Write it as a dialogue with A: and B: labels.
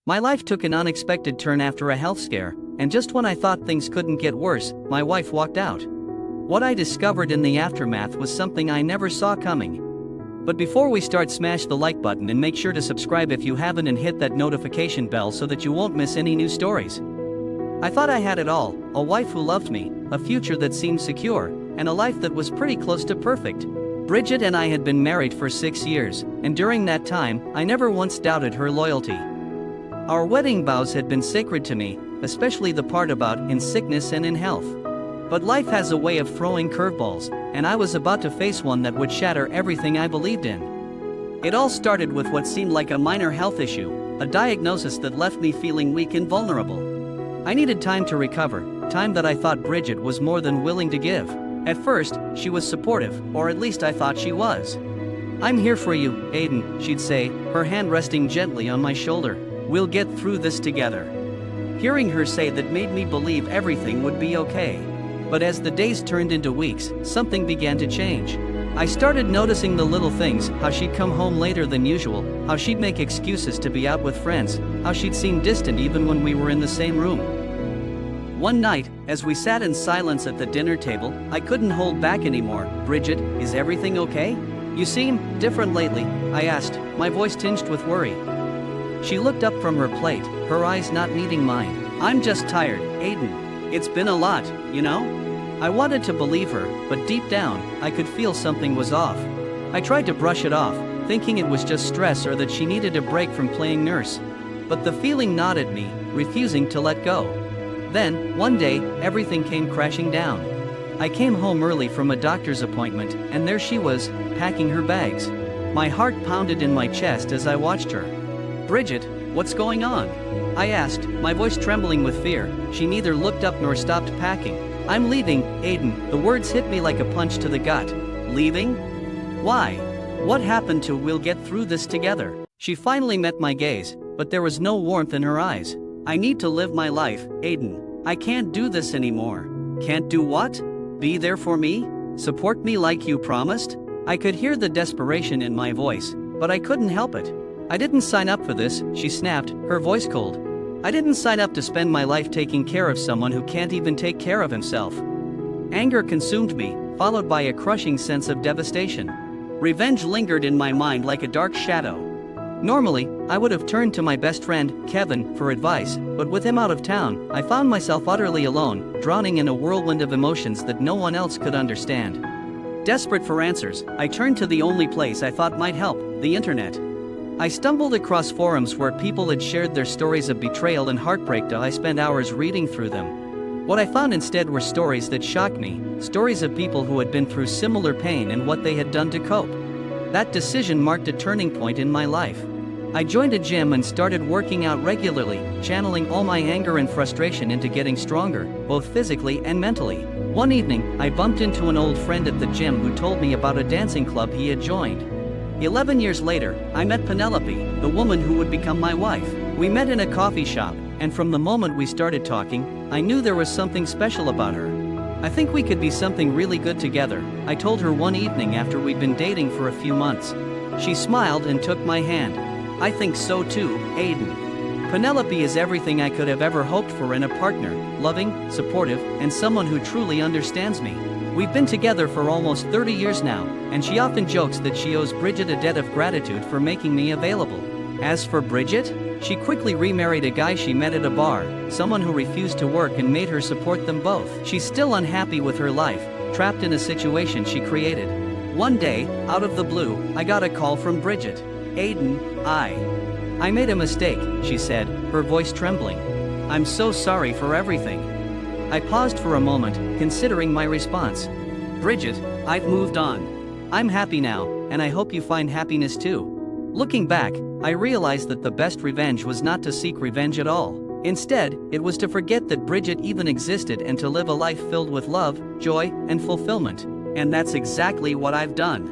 A: My life took an unexpected turn after a health scare, and just when I thought things couldn't get worse, my wife walked out. What I discovered in the aftermath was something I never saw coming. But before we start, smash the like button and make sure to subscribe if you haven't, and hit that notification bell so that you won't miss any new stories. I thought I had it all: a wife who loved me, a future that seemed secure, and a life that was pretty close to perfect. Bridget and I had been married for 6 years, and during that time, I never once doubted her loyalty. Our wedding vows had been sacred to me, especially the part about in sickness and in health. But life has a way of throwing curveballs, and I was about to face one that would shatter everything I believed in. It all started with what seemed like a minor health issue, a diagnosis that left me feeling weak and vulnerable. I needed time to recover, time that I thought Bridget was more than willing to give. At first, she was supportive, or at least I thought she was. "I'm here for you, Aiden," she'd say, her hand resting gently on my shoulder. "We'll get through this together." Hearing her say that made me believe everything would be okay. But as the days turned into weeks, something began to change. I started noticing the little things: how she'd come home later than usual, how she'd make excuses to be out with friends, how she'd seem distant even when we were in the same room. One night, as we sat in silence at the dinner table, I couldn't hold back anymore. "Bridget, is everything okay? You seem different lately," I asked, my voice tinged with worry. She looked up from her plate, her eyes not meeting mine. "I'm just tired, Aiden. It's been a lot, you know?" I wanted to believe her, but deep down, I could feel something was off. I tried to brush it off, thinking it was just stress or that she needed a break from playing nurse. But the feeling gnawed at me, refusing to let go. Then, one day, everything came crashing down. I came home early from a doctor's appointment, and there she was, packing her bags. My heart pounded in my chest as I watched her. "Bridget, what's going on?" I asked, my voice trembling with fear. She neither looked up nor stopped packing. "I'm leaving, Aiden." The words hit me like a punch to the gut. "Leaving? Why? What happened to 'we'll get through this together'?" She finally met my gaze, but there was no warmth in her eyes. "I need to live my life, Aiden. I can't do this anymore." "Can't do what?" "Be there for me? Support me like you promised?" I could hear the desperation in my voice, but I couldn't help it. "I didn't sign up for this," she snapped, her voice cold. "I didn't sign up to spend my life taking care of someone who can't even take care of himself." Anger consumed me, followed by a crushing sense of devastation. Revenge lingered in my mind like a dark shadow. Normally, I would have turned to my best friend, Kevin, for advice, but with him out of town, I found myself utterly alone, drowning in a whirlwind of emotions that no one else could understand. Desperate for answers, I turned to the only place I thought might help: the internet. I stumbled across forums where people had shared their stories of betrayal and heartbreak. I spent hours reading through them. What I found instead were stories that shocked me, stories of people who had been through similar pain and what they had done to cope. That decision marked a turning point in my life. I joined a gym and started working out regularly, channeling all my anger and frustration into getting stronger, both physically and mentally. One evening, I bumped into an old friend at the gym who told me about a dancing club he had joined. 11 years later, I met Penelope, the woman who would become my wife. We met in a coffee shop, and from the moment we started talking, I knew there was something special about her. "I think we could be something really good together," I told her one evening after we'd been dating for a few months. She smiled and took my hand. "I think so too, Aiden. Penelope is everything I could have ever hoped for in a partner: loving, supportive, and someone who truly understands me." We've been together for almost 30 years now, and she often jokes that she owes Bridget a debt of gratitude for making me available. As for Bridget, she quickly remarried a guy she met at a bar, someone who refused to work and made her support them both. She's still unhappy with her life, trapped in a situation she created. One day, out of the blue, I got a call from Bridget. "Aiden, I made a mistake," she said, her voice trembling. "I'm so sorry for everything." I paused for a moment, considering my response. "Bridget, I've moved on. I'm happy now, and I hope you find happiness too." Looking back, I realized that the best revenge was not to seek revenge at all. Instead, it was to forget that Bridget even existed and to live a life filled with love, joy, and fulfillment. And that's exactly what I've done.